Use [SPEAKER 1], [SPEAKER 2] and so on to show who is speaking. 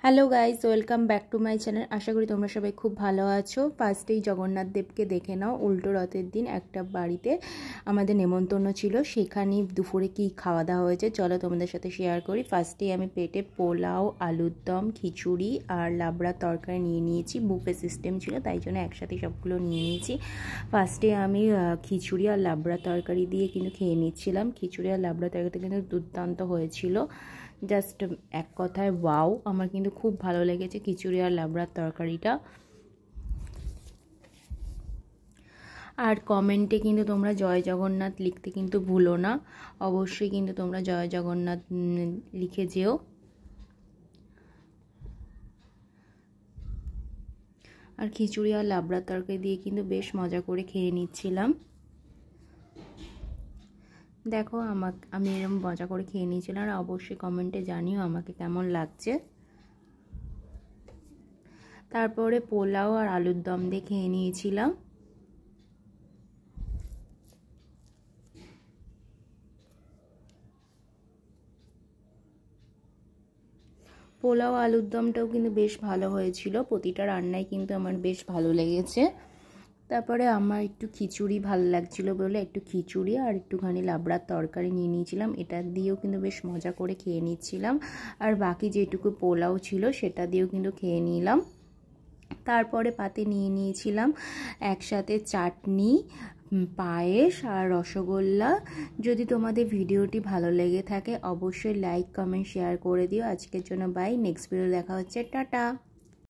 [SPEAKER 1] Hello guys, welcome back to my channel. আশা করি তোমরা সবাই খুব ভালো আছো। ফার্স্টেই জগন্নাথ দেবকে দেখে নাও। উল্টো রথের দিন একটা বাড়িতে আমাদের নেমন্তন্ন ছিল, সেখানেই দুপুরে কি খাওয়া দাওয়া হয়েছে চলো তোমাদের সাথে শেয়ার করি। ফার্স্টেই আমি পেটে পোলাও, আলুর দম, খিচুড়ি আর লাবড়া তরকারি নিয়ে নিয়েছি। বুফে সিস্টেম ছিল, তাই জন্য একসাথে সবগুলো নিয়ে নিয়েছি। ফার্স্টে আমি খিচুড়ি আর লাবড়া তরকারি দিয়ে কিন্তু খেয়ে নিচ্ছিলাম। খিচুড়ি আর লাবড়া তরকারিটা কিন্তু দুর্দান্ত হয়েছিল, জাস্ট এক কথায় ওয়াও। আমার কিন্তু খুব ভালো লেগেছে খিচুড়ি আর লাবড়ার তরকারিটা। আর কমেন্টে কিন্তু তোমরা জয় জগন্নাথ লিখতে কিন্তু ভুলো না, অবশ্যই কিন্তু তোমরা জয় জগন্নাথ লিখে যেও। আর খিচুড়ি আর লাবড়ার তরকারি দিয়ে কিন্তু বেশ মজা করে খেয়ে নিচ্ছিলাম। দেখো আমি এরকম মজা করে খেয়ে নিয়েছিলাম, আর অবশ্যই কমেন্টে জানিও আমাকে কেমন লাগছে। তারপরে পোলাও আর আলুর দম দিয়ে খেয়ে নিয়েছিলাম। পোলাও আলুর দমটাও কিন্তু বেশ ভালো হয়েছিল, প্রতিটা রান্নাই কিন্তু আমার বেশ ভালো লেগেছে। তারপরে আমার একটু খিচুড়ি ভালো লাগছিলো বলে একটু খিচুড়ি আর একটুখানি লাবড়ার তরকারি নিয়ে নিয়েছিলাম। এটা দিয়েও কিন্তু বেশ মজা করে খেয়ে নিচ্ছিলাম। আর বাকি যেটুকু পোলাও ছিল সেটা দিয়েও কিন্তু খেয়ে নিলাম। তারপরে পাতে নিয়ে নিয়েছিলাম একসাথে চাটনি, পায়েস আর রসগোল্লা। যদি তোমাদের ভিডিওটি ভালো লেগে থাকে অবশ্যই লাইক, কমেন্ট, শেয়ার করে দিও। আজকের জন্য বাই, নেক্সট ভিডিও দেখা হচ্ছে, টাটা।